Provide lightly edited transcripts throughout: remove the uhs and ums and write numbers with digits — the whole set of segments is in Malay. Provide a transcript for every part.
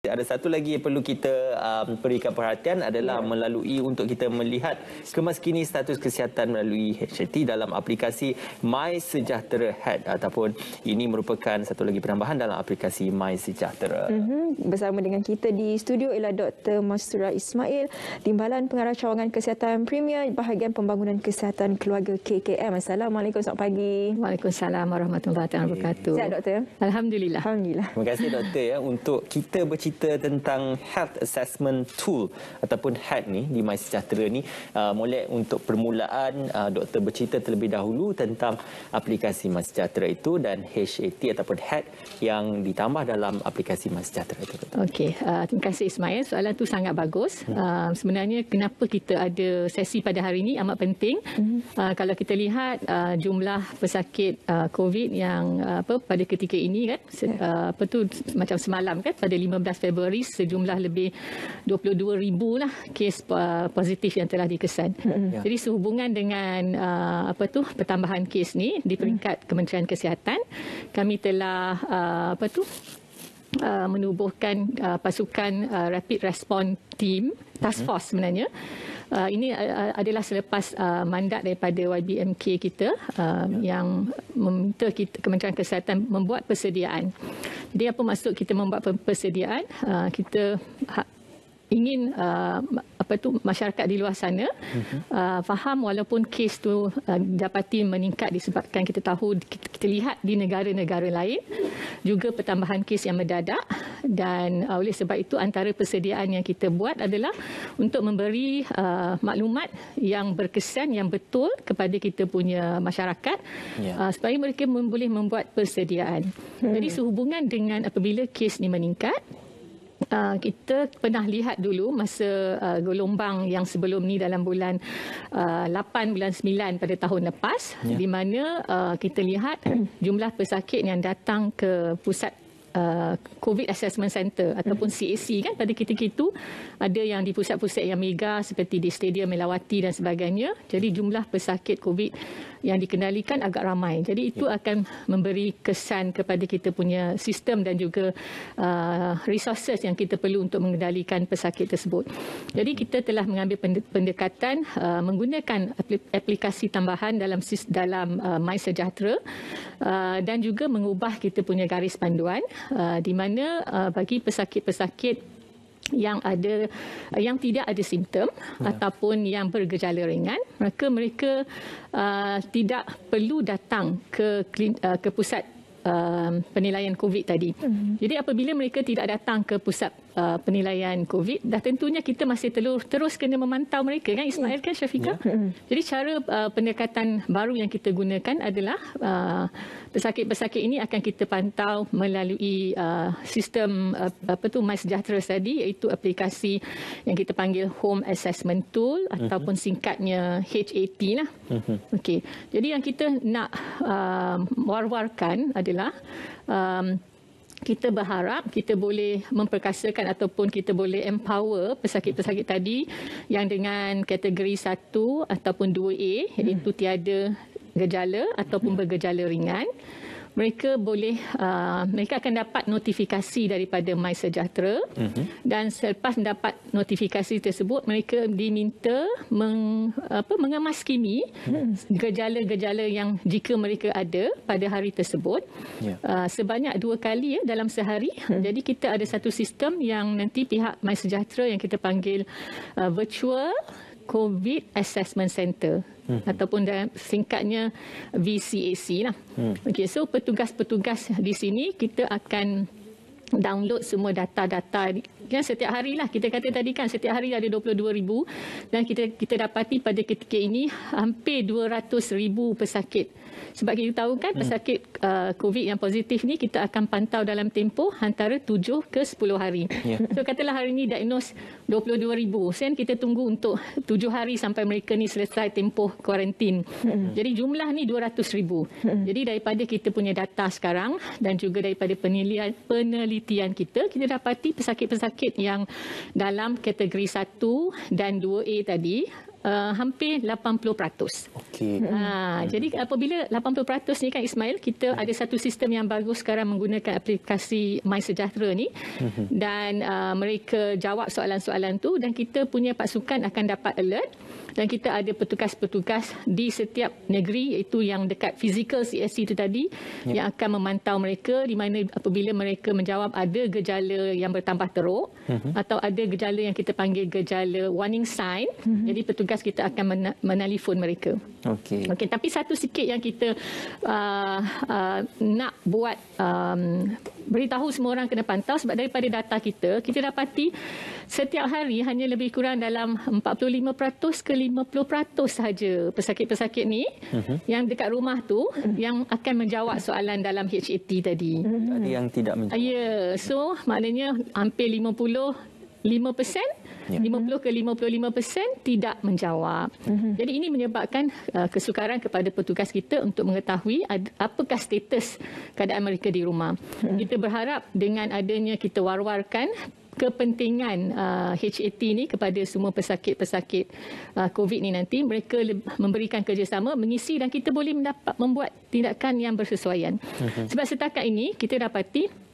Ada satu lagi yang perlu kita berikan perhatian adalah melalui untuk kita melihat kemaskini status kesihatan melalui HST dalam aplikasi MySejahtera Health ataupun ini merupakan satu lagi penambahan dalam aplikasi MySejahtera. Bersama dengan kita di studio ialah Dr. Mastura Ismail, Timbalan Pengarah Cawangan Kesihatan Premier Bahagian Pembangunan Kesihatan Keluarga KKM. Assalamualaikum, selamat pagi. Waalaikumsalam warahmatullahi wabarakatuh. Sihat doktor? Alhamdulillah. Alhamdulillah. Terima kasih doktor untuk kita bercerita tentang Health Assessment Tool ataupun HAT ni di MySejahtera ni. Molek untuk permulaan doktor bercerita terlebih dahulu tentang aplikasi MySejahtera itu dan HAT ataupun HAT yang ditambah dalam aplikasi MySejahtera itu. Okey, terima kasih Ismail. Soalan tu sangat bagus. Sebenarnya kenapa kita ada sesi pada hari ini amat penting. Kalau kita lihat jumlah pesakit COVID yang pada ketika ini kan macam semalam kan pada 15 Februari sejumlah lebih 22,000 lah kes positif yang telah dikesan. Jadi sehubungan dengan pertambahan kes ni di peringkat Kementerian Kesihatan, kami telah menubuhkan pasukan Rapid Response Team, Task Force sebenarnya. Ini adalah selepas mandat daripada YBMK kita yang meminta Kementerian Kesihatan membuat persediaan. Jadi apa maksud kita membuat persediaan? Kita ingin masyarakat di luar sana faham walaupun kes tu dapati meningkat disebabkan kita tahu kita lihat di negara-negara lain juga pertambahan kes yang mendadak dan oleh sebab itu antara persediaan yang kita buat adalah untuk memberi maklumat yang berkesan yang betul kepada kita punya masyarakat supaya mereka boleh membuat persediaan. Jadi sehubungan dengan apabila kes ni meningkat, kita pernah lihat dulu masa gelombang yang sebelum ni dalam bulan 8, bulan 9 pada tahun lepas di mana kita lihat jumlah pesakit yang datang ke pusat COVID Assessment Center ataupun CAC kan pada ketika itu ada yang di pusat-pusat yang mega seperti di Stadium Melawati dan sebagainya. Jadi jumlah pesakit COVID yang dikendalikan agak ramai. Jadi itu akan memberi kesan kepada kita punya sistem dan juga resources yang kita perlu untuk mengendalikan pesakit tersebut. Jadi kita telah mengambil pendekatan menggunakan aplikasi tambahan dalam MySejahtera dan juga mengubah kita punya garis panduan di mana bagi pesakit-pesakit yang tidak ada simptom ataupun yang bergejala ringan, maka mereka tidak perlu datang ke pusat penilaian COVID tadi. Jadi apabila mereka tidak datang ke pusat penilaian COVID, dah tentunya kita masih terus kena memantau mereka kan Ismail kan Syafiqah? Jadi cara pendekatan baru yang kita gunakan adalah pesakit-pesakit ini akan kita pantau melalui sistem MySejahtera tadi, iaitu aplikasi yang kita panggil Home Assessment Tool ataupun singkatnya HAT lah. Okey. Jadi yang kita nak war-warkan adalah kita berharap kita boleh memperkasakan ataupun kita boleh empower pesakit-pesakit tadi yang dengan kategori 1 ataupun 2A, iaitu tiada gejala ataupun bergejala ringan. Mereka akan dapat notifikasi daripada MySejahtera dan selepas mendapat notifikasi tersebut mereka diminta mengemaskimi gejala-gejala yang jika mereka ada pada hari tersebut sebanyak 2 kali dalam sehari. Jadi kita ada satu sistem yang nanti pihak MySejahtera yang kita panggil Virtual COVID Assessment Center ataupun singkatnya VCAC lah. Okey, so petugas-petugas di sini kita akan download semua data-data kan setiap hari lah. Kita kata tadi kan setiap hari ada 22,000 dan kita dapati pada ketika ini hampir 200,000 pesakit. Sebab kita tahu kan pesakit COVID yang positif ni kita akan pantau dalam tempoh antara 7 ke 10 hari. So katalah hari ni diagnose 22,000. Sen kita tunggu untuk 7 hari sampai mereka ni selesai tempoh kuarantin. Jadi jumlah ni 200,000. Jadi daripada kita punya data sekarang dan juga daripada penelitian kita dapati pesakit-pesakit yang dalam kategori 1 dan 2A tadi hampir 80%. Okey. Jadi apabila 80% ni kan Ismail, kita ada satu sistem yang bagus sekarang menggunakan aplikasi MySejahtera ni, dan mereka jawab soalan-soalan tu, dan kita punya pasukan akan dapat alert, dan kita ada petugas-petugas di setiap negeri, iaitu yang dekat physical CSC itu tadi, yang akan memantau mereka, di mana apabila mereka menjawab ada gejala yang bertambah teruk atau ada gejala yang kita panggil gejala warning sign, jadi petugas kita akan menelefon mereka. Okey. Okey, tapi satu sikit yang kita nak buat, beritahu semua orang kena pantau, sebab daripada data kita dapati setiap hari hanya lebih kurang dalam 45% ke 50% sahaja pesakit-pesakit ni yang dekat rumah tu yang akan menjawab soalan dalam HAT tadi. Ada yang tidak menjawab. Ya, so maknanya hampir 50 ke 55% tidak menjawab. Jadi ini menyebabkan kesukaran kepada petugas kita untuk mengetahui apakah status keadaan mereka di rumah. Kita berharap dengan adanya kita war-warkan kepentingan HAT ni kepada semua pesakit-pesakit COVID ni, nanti mereka memberikan kerjasama, mengisi, dan kita boleh membuat tindakan yang bersesuaian. Sebab setakat ini kita dapati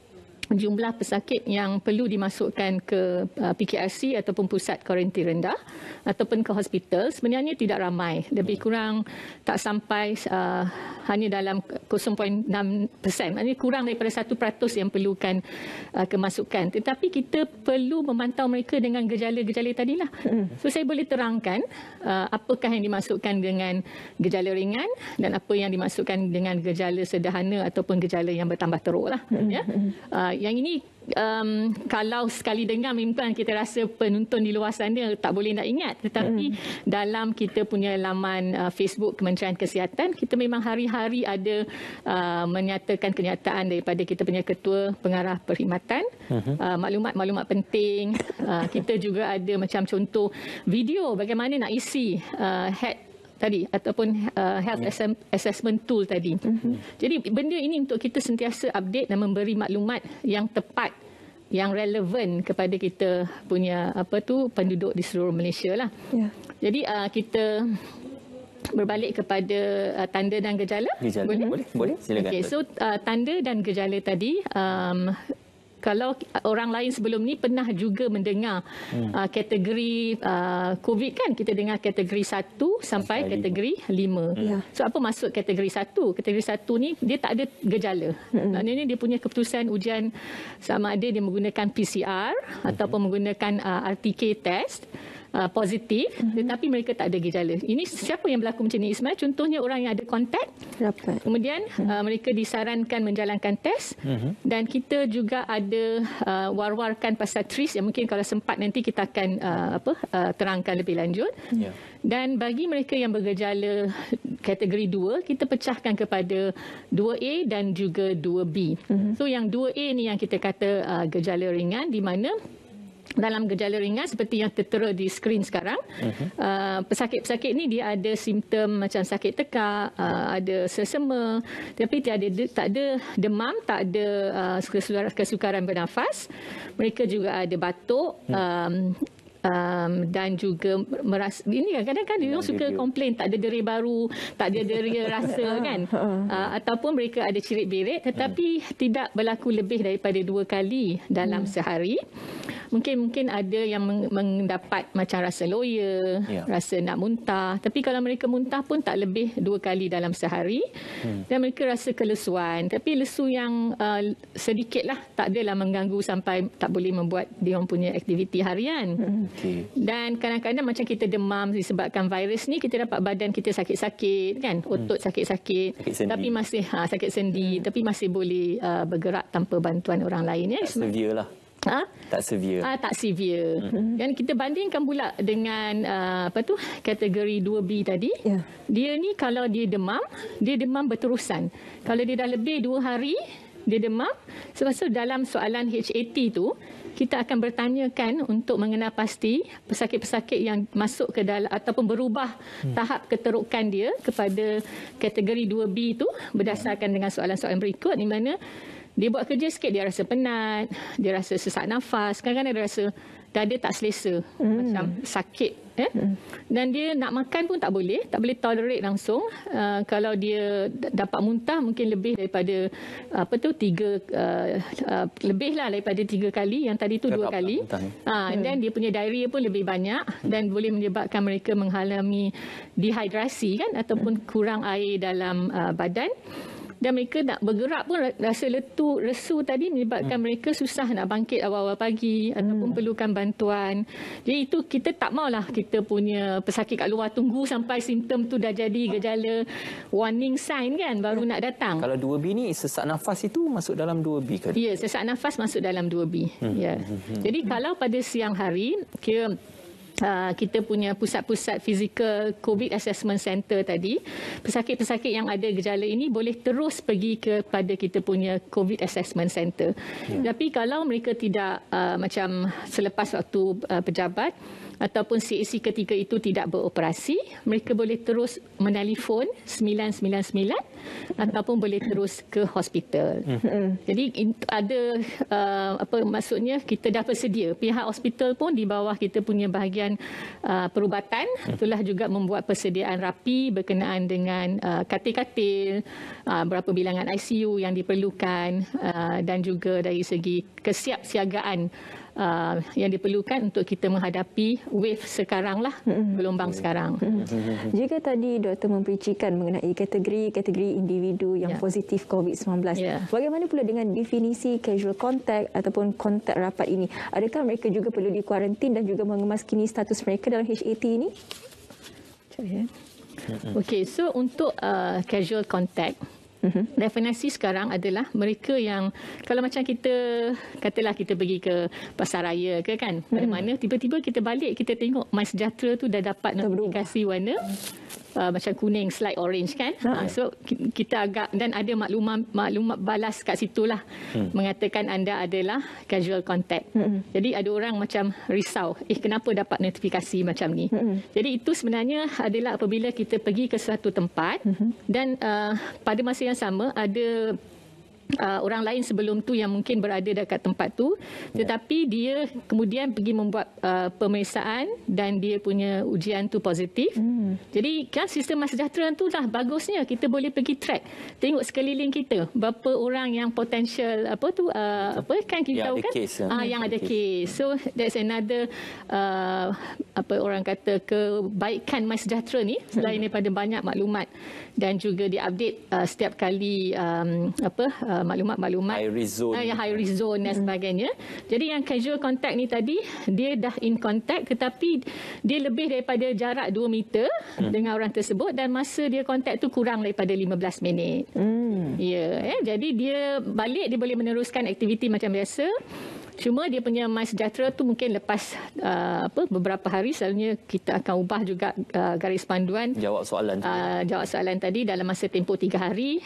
jumlah pesakit yang perlu dimasukkan ke PKRC ataupun pusat kuarantin rendah ataupun ke hospital sebenarnya tidak ramai. Lebih kurang tak sampai hanya dalam 0.6%. Maksudnya kurang daripada 1% yang perlukan kemasukan. Tetapi kita perlu memantau mereka dengan gejala-gejala tadilah. So saya boleh terangkan apakah yang dimasukkan dengan gejala ringan dan apa yang dimasukkan dengan gejala sederhana ataupun gejala yang bertambah teruk lah. Ya. Yang ini kalau sekali dengar memang kita rasa penonton di luar sana tak boleh nak ingat, tetapi dalam kita punya laman Facebook Kementerian Kesihatan, kita memang hari-hari ada menyatakan kenyataan daripada kita punya ketua pengarah perkhidmatan, maklumat-maklumat penting. Kita juga ada macam contoh video bagaimana nak isi tadi ataupun health assessment tool tadi. Jadi benda ini untuk kita sentiasa update dan memberi maklumat yang tepat, yang relevan kepada kita punya penduduk di seluruh Malaysia lah. Jadi kita berbalik kepada tanda dan gejala. Boleh silakan. Okey, so tanda dan gejala tadi, kalau orang lain sebelum ni pernah juga mendengar kategori COVID kan, kita dengar kategori 1 sampai kategori 5. So apa maksud kategori 1? Kategori 1 ni dia tak ada gejala. Maknanya dia punya keputusan ujian sama ada dia menggunakan PCR ataupun menggunakan RTK test positif, tetapi mereka tak ada gejala. Ini siapa yang berlaku macam ni, Ismail? Contohnya orang yang ada kontak rapat. Kemudian mereka disarankan menjalankan test, dan kita juga ada war-warkan pasal TRIS yang mungkin kalau sempat nanti kita akan terangkan lebih lanjut. Dan bagi mereka yang bergejala kategori 2, kita pecahkan kepada 2A dan juga 2B. So yang 2A ni yang kita kata gejala ringan, di mana dalam gejala ringan seperti yang tertera di skrin sekarang, pesakit-pesakit ni dia ada simptom macam sakit tekak, ada sesama, tapi tak ada demam, tak ada kesukaran bernafas. Mereka juga ada batuk, dan juga merasa ini kadang-kadang dia suka komplain tak ada deri baru, tak ada deri rasa kan, ataupun mereka ada cirit-birit tetapi tidak berlaku lebih daripada 2 kali dalam sehari. Mungkin ada yang mendapat macam rasa loya, rasa nak muntah, tapi kalau mereka muntah pun tak lebih 2 kali dalam sehari. Dan mereka rasa kelesuan, tapi lesu yang sedikit lah, tak adalah mengganggu sampai tak boleh membuat dia orang punya aktiviti harian. Dan kadang-kadang macam kita demam disebabkan virus ni, kita dapat badan kita sakit-sakit kan, otot sakit-sakit, tapi masih sakit sendi, tapi masih boleh bergerak tanpa bantuan orang lain ya. Severe lah. Tak severe. Tak severe. Dan kita bandingkan pula dengan kategori 2B tadi. Dia ni kalau dia demam berterusan. Kalau dia dah lebih 2 hari dia demam, sebab tu dalam soalan HAT tu kita akan bertanyakan untuk mengenal pasti pesakit-pesakit yang masuk ke dalam ataupun berubah tahap keterukan dia kepada kategori 2B tu berdasarkan dengan soalan-soalan berikut, di mana dia buat kerja sikit dia rasa penat, dia rasa sesak nafas, kadang-kadang dia rasa dada tak selesa, macam sakit. Dan dia nak makan pun tak boleh tolerate langsung. Kalau dia dapat muntah mungkin lebih daripada lebih lah daripada 3 kali, yang tadi tu 2 kali. Dan dia punya diarrhea pun lebih banyak dan boleh menyebabkan mereka mengalami dehidrasi kan, ataupun kurang air dalam badan. Dan mereka nak bergerak pun rasa lesu tadi menyebabkan mereka susah nak bangkit awal-awal pagi ataupun perlukan bantuan. Jadi itu kita tak maulah kita punya pesakit kat luar tunggu sampai simptom tu dah jadi gejala warning sign kan baru nak datang. Kalau 2B ni sesak nafas itu masuk dalam 2B kan? Ya, sesak nafas masuk dalam 2B. Ya. Jadi kalau pada siang hari kita punya pusat-pusat fizikal COVID Assessment Center tadi, pesakit-pesakit yang ada gejala ini boleh terus pergi kepada kita punya COVID Assessment Center. Tapi kalau mereka tidak macam selepas waktu pejabat ataupun CAC ketika itu tidak beroperasi, mereka boleh terus menelefon 999 ataupun boleh terus ke hospital. Jadi ada maksudnya kita dah bersedia. Pihak hospital pun di bawah kita punya bahagian perubatan itulah juga membuat persediaan rapi berkenaan dengan katil-katil, berapa bilangan ICU yang diperlukan dan juga dari segi kesiapsiagaan yang diperlukan untuk kita menghadapi wave sekarang lah, gelombang sekarang. Jika tadi doktor mempericikan mengenai kategori individu yang positif COVID-19, bagaimana pula dengan definisi casual contact ataupun kontak rapat ini? Adakah mereka juga perlu dikuarantin dan juga mengemaskini status mereka dalam HAT ini? Okey, so untuk casual contact, definisi sekarang adalah mereka yang kalau macam kita katalah kita pergi ke pasar raya ke kan, mana tiba-tiba kita balik kita tengok MySejahtera tu dah dapat notifikasi warna macam kuning, slight orange kan. So kita agak, dan ada maklumat balas kat situlah mengatakan anda adalah casual contact. Jadi ada orang macam risau, kenapa dapat notifikasi macam ni. Jadi itu sebenarnya adalah apabila kita pergi ke suatu tempat dan pada masa yang sama ada orang lain sebelum tu yang mungkin berada dekat tempat tu, tetapi dia kemudian pergi membuat pemeriksaan dan dia punya ujian tu positif. Jadi kan sistem MySejahtera tu lah bagusnya, kita boleh pergi track, tengok sekeliling kita berapa orang yang potensial kan kita tahu kan yang ada kes. So that's another orang kata kebaikan MySejahtera ni, selain daripada banyak maklumat dan juga diupdate setiap kali maklumat-maklumat high risk zone dan sebagainya. Jadi yang casual contact ni tadi dia dah in contact tetapi dia lebih daripada jarak 2 meter dengan orang tersebut dan masa dia contact tu kurang daripada 15 minit. Jadi dia balik dia boleh meneruskan aktiviti macam biasa. Cuma dia punya MySejahtera tu mungkin lepas beberapa hari selalunya kita akan ubah juga garis panduan jawab soalan tadi dalam masa tempoh 3 hari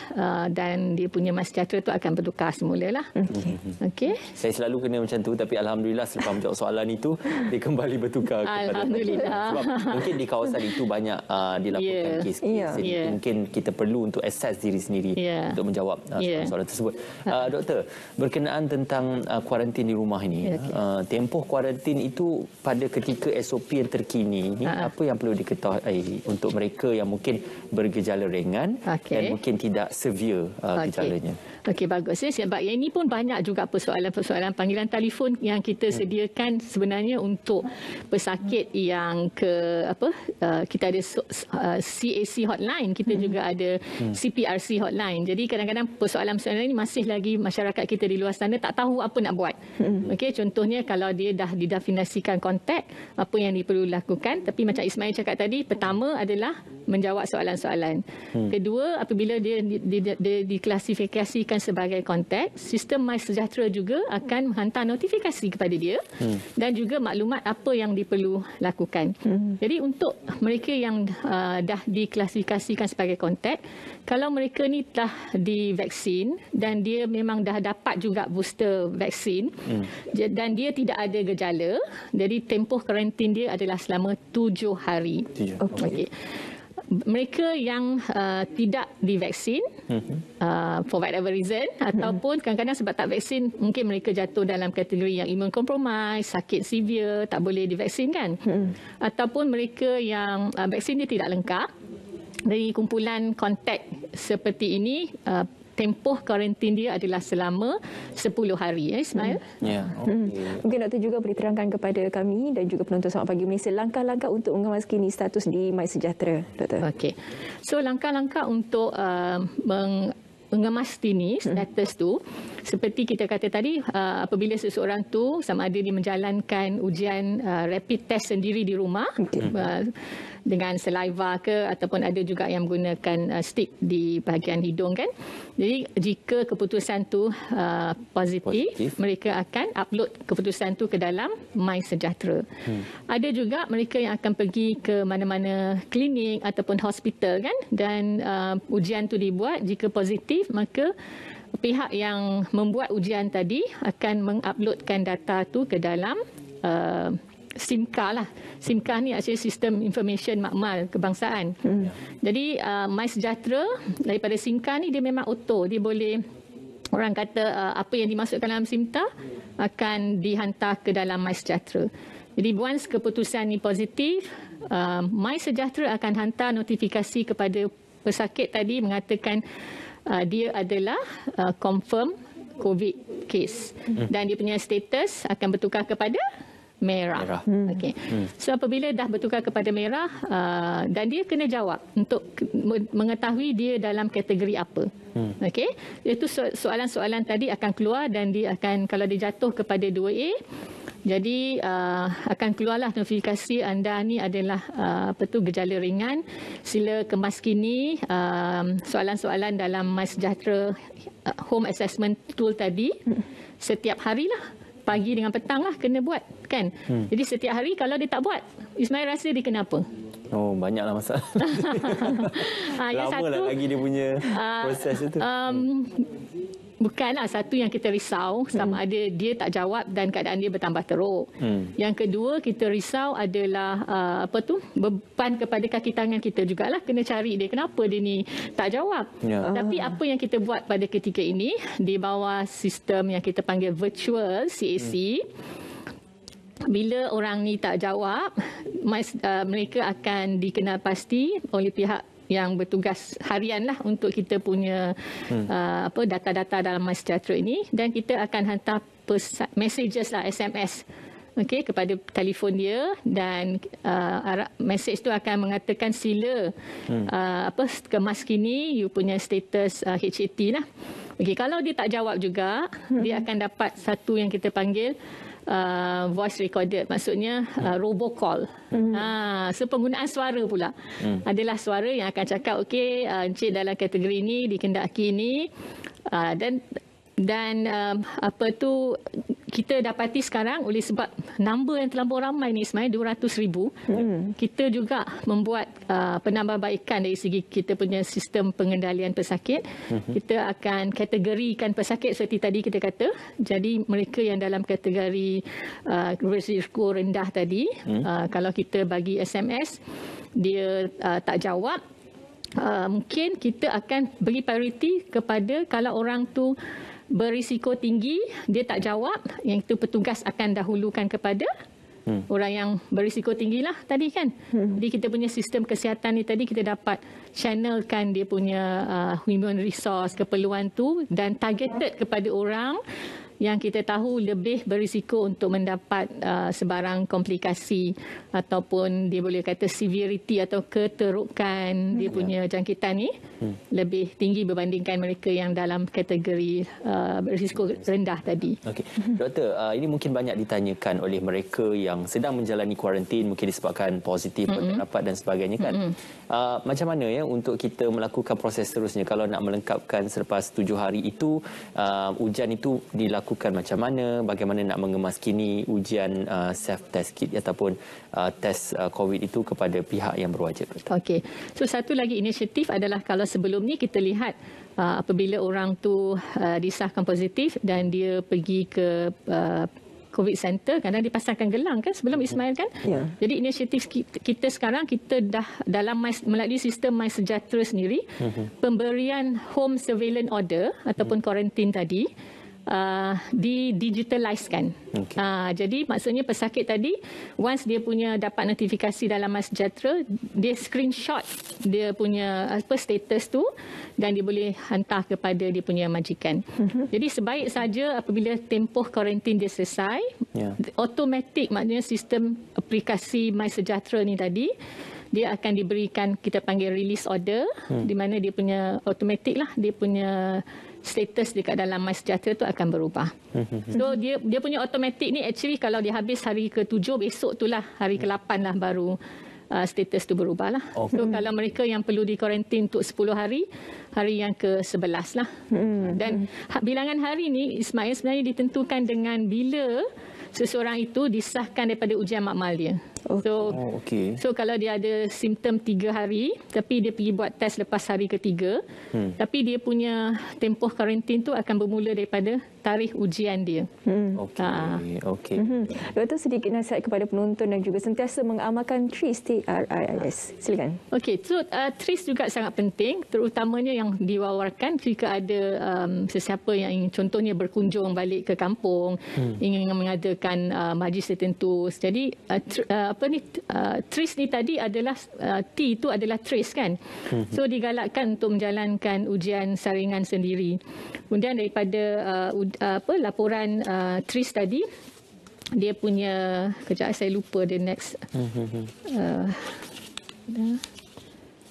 dan dia punya MySejahtera tu akan bertukar semula lah. Okey. Saya selalu kena macam tu tapi alhamdulillah selepas menjawab soalan itu dia kembali bertukar kepada alhamdulillah. Sebab mungkin di kawasan itu banyak dilakukan kes. Mungkin kita perlu untuk assess diri sendiri untuk menjawab soalan tersebut. Doktor, berkenaan tentang kuarantin di rumah ini, tempoh kuarantin itu pada ketika SOP yang terkini ni, apa yang perlu diketahui untuk mereka yang mungkin bergejala ringan dan mungkin tidak severe gejalanya? Okey, bagus. Sebab yang ini pun banyak juga persoalan-persoalan panggilan telefon yang kita sediakan sebenarnya untuk pesakit yang kita ada CAC hotline, kita juga ada CPRC hotline. Jadi kadang-kadang persoalan-persoalan ini masih lagi masyarakat kita di luar sana tak tahu apa nak buat. Okey, contohnya kalau dia dah didefinisikan kontak, apa yang diperlu lakukan. Tapi macam Ismail cakap tadi, pertama adalah menjawab soalan-soalan. Kedua, apabila dia diklasifikasikan sebagai kontak, sistem MySejahtera juga akan menghantar notifikasi kepada dia dan juga maklumat apa yang diperlu lakukan. Jadi untuk mereka yang dah diklasifikasikan sebagai kontak, kalau mereka ni telah divaksin dan dia memang dah dapat juga booster vaksin dan dia tidak ada gejala, jadi tempoh karantin dia adalah selama 7 hari. Okey. mereka yang tidak divaksin for whatever reason ataupun kadang-kadang sebab tak vaksin mungkin mereka jatuh dalam kategori yang immune compromise, sakit severe, tak boleh divaksin kan. Ataupun mereka yang vaksin dia tidak lengkap. Dari kumpulan kontak seperti ini, tempoh kuarantin dia adalah selama 10 hari, Ismail. Ya. Okay. Mungkin doktor juga boleh terangkan kepada kami dan juga penonton Selamat Pagi Malaysia langkah-langkah untuk mengemaskini status di MySejahtera, doktor. Okey. So langkah-langkah untuk mengemastini status tu, seperti kita kata tadi, apabila seseorang tu sama ada dia menjalankan ujian rapid test sendiri di rumah, dengan saliva ke ataupun ada juga yang menggunakan stick di bahagian hidung kan. Jadi jika keputusan tu positif, mereka akan upload keputusan tu ke dalam MySejahtera. Ada juga mereka yang akan pergi ke mana-mana klinik ataupun hospital kan, dan ujian tu dibuat, jika positif maka pihak yang membuat ujian tadi akan menguploadkan data tu ke dalam SIMCA lah. SIMCA ni actually Sistem Information Makmal Kebangsaan. Jadi MySejahtera daripada SIMCA ni dia memang auto. Dia boleh, orang kata apa yang dimasukkan dalam SIMCA akan dihantar ke dalam MySejahtera. Jadi once keputusan ni positif, MySejahtera akan hantar notifikasi kepada pesakit tadi mengatakan dia adalah confirm COVID case. Dan dia punya status akan bertukar kepada merah. Okey. So apabila dah bertukar kepada merah, dan dia kena jawab untuk mengetahui dia dalam kategori apa. Okey. Itu soalan-soalan tadi akan keluar dan dia akan, kalau dia jatuh kepada 2A, jadi akan keluarlah notifikasi anda ni adalah gejala ringan. Sila kemaskini soalan-soalan dalam MySejahtera Home Assessment Tool tadi setiap harilah. Pagi dengan petang lah kena buat kan. Jadi setiap hari kalau dia tak buat, Ismail rasa dia kena apa? Oh, banyaklah masalah. Lama lah lagi dia punya proses itu. Bukanlah satu yang kita risau sama ada dia tak jawab dan keadaan dia bertambah teruk. Yang kedua kita risau adalah beban kepada kaki tangan kita jugalah, kena cari dia kenapa dia ni tak jawab. Tapi apa yang kita buat pada ketika ini di bawah sistem yang kita panggil virtual CAC, bila orang ni tak jawab, mereka akan dikenal pasti oleh pihak yang bertugas harian lah untuk kita punya data-data dalam MySejahtera ini, dan kita akan hantar messages lah, SMS kepada telefon dia, dan message tu akan mengatakan sila kemaskini you punya status HAT lah. Kalau dia tak jawab juga, dia akan dapat satu yang kita panggil voice recorded, maksudnya robocall. So penggunaan suara pula adalah suara yang akan cakap okey, encik dalam kategori ini dikendaki ini, dan kita dapati sekarang oleh sebab number yang terlampau ramai ni Ismail, 200,000, kita juga membuat penambahbaikan dari segi kita punya sistem pengendalian pesakit. Kita akan kategorikan pesakit seperti tadi kita kata. Jadi mereka yang dalam kategori risiko rendah tadi, kalau kita bagi SMS dia tak jawab, mungkin kita akan beri prioriti kepada kalau orang tu berisiko tinggi, dia tak jawab, yang itu petugas akan dahulukan kepada orang yang berisiko tinggi lah tadi kan. Jadi kita punya sistem kesihatan ni tadi kita dapat channelkan dia punya human resource keperluan tu dan targeted kepada orang yang kita tahu lebih berisiko untuk mendapat sebarang komplikasi ataupun dia boleh kata severity atau keterukan dia punya jangkitan ni lebih tinggi berbandingkan mereka yang dalam kategori berisiko rendah tadi. Okey. Doktor, ini mungkin banyak ditanyakan oleh mereka yang sedang menjalani kuarantin, mungkin disebabkan positif rapat dan sebagainya kan. Macam mana ya untuk kita melakukan proses seterusnya kalau nak melengkapkan selepas 7 hari itu, ujian itu dilakukan macam mana, bagaimana nak mengemaskini ujian self-test kit ataupun test COVID itu kepada pihak yang berwajib. Okey. So satu lagi inisiatif adalah kalau sebelum ni kita lihat apabila orang tu disahkan positif dan dia pergi ke COVID Center kerana dipasangkan gelang kan sebelum Ismail kan. Jadi inisiatif kita sekarang kita dah dalam melalui sistem MySejahtera sendiri pemberian home surveillance order ataupun quarantine tadi di-digitalizekan. Jadi maksudnya pesakit tadi once dia punya dapat notifikasi dalam MySejahtera, dia screenshot dia punya status tu dan dia boleh hantar kepada dia punya majikan. Jadi sebaik saja apabila tempoh kuarantin dia selesai, automatik maknanya sistem aplikasi MySejahtera ni tadi dia akan diberikan kita panggil release order di mana dia punya automatik lah dia punya status dekat dalam MySejahtera tu akan berubah. So dia punya automatik ni actually kalau dia habis hari ke-7 besok tu lah hari ke-8 lah baru status tu berubah lah. So kalau mereka yang perlu dikuarantin untuk 10 hari, hari yang ke-11 lah. Dan bilangan hari ni Ismail sebenarnya ditentukan dengan bila seseorang itu disahkan daripada ujian makmal dia. So kalau dia ada simptom 3 hari tapi dia pergi buat test lepas hari ke-3, tapi dia punya tempoh kuarantin tu akan bermula daripada tarikh ujian dia. Doktor, sedikit nasihat kepada penonton dan juga sentiasa mengamalkan TRIS. Silakan. So TRIS juga sangat penting, terutamanya yang diwawarkan jika ada sesiapa yang ingin contohnya berkunjung balik ke kampung, ingin mengadakan majlis tertentu. Jadi TRIS ni tadi adalah T itu adalah trace kan. So digalakkan untuk menjalankan ujian saringan sendiri. Kemudian daripada laporan TRIS tadi, dia punya kejap saya lupa the next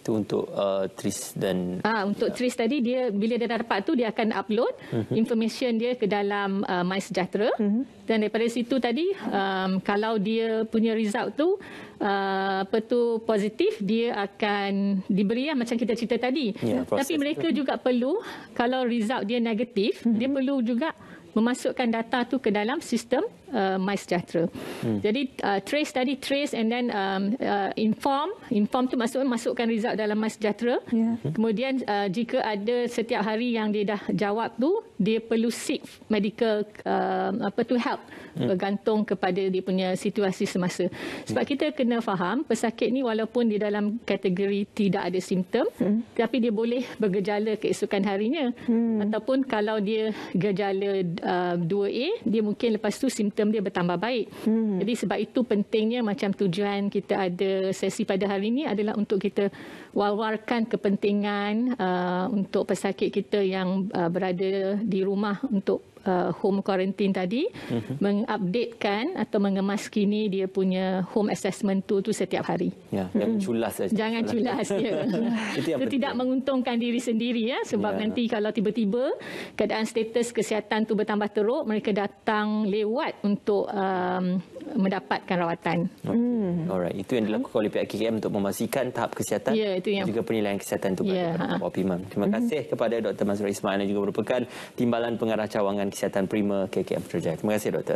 itu untuk TRIS dan untuk TRIS tadi dia bila dia dah dapat tu dia akan upload information dia ke dalam MySejahtera dan daripada situ tadi kalau dia punya result tu positif, dia akan diberi macam kita cerita tadi. Tapi mereka juga perlu kalau result dia negatif, dia perlu juga memasukkan data tu ke dalam sistem MySejahtera. Jadi trace and then inform tu masukkan result dalam MySejahtera. Kemudian jika ada setiap hari yang dia dah jawab tu, dia perlu seek medical help bergantung kepada dia punya situasi semasa. Sebab kita kena faham pesakit ni walaupun di dalam kategori tidak ada simptom, tapi dia boleh bergejala keesokan harinya. Ataupun kalau dia gejala 2A, dia mungkin lepas tu simptom dia bertambah baik. Jadi sebab itu pentingnya macam tujuan kita ada sesi pada hari ini adalah untuk kita wawarkan kepentingan untuk pesakit kita yang berada di rumah untuk home quarantine tadi, mengupdatekan atau mengemaskini dia punya home assessment tool tu setiap hari. Jangan culas saja. Jangan culas. Itu tidak menguntungkan diri sendiri sebab nanti kalau tiba-tiba keadaan status kesihatan tu bertambah teruk, mereka datang lewat untuk mendapatkan rawatan. Alright, itu yang dilakukan oleh pihak KKM untuk memastikan tahap kesihatan dan juga penilaian kesihatan itu optimum. Terima kasih kepada Dr. Mazrul Ismail yang juga merupakan Timbalan Pengarah Cawangan Kesihatan Prima KKM Putrajaya. Terima kasih, Doktor.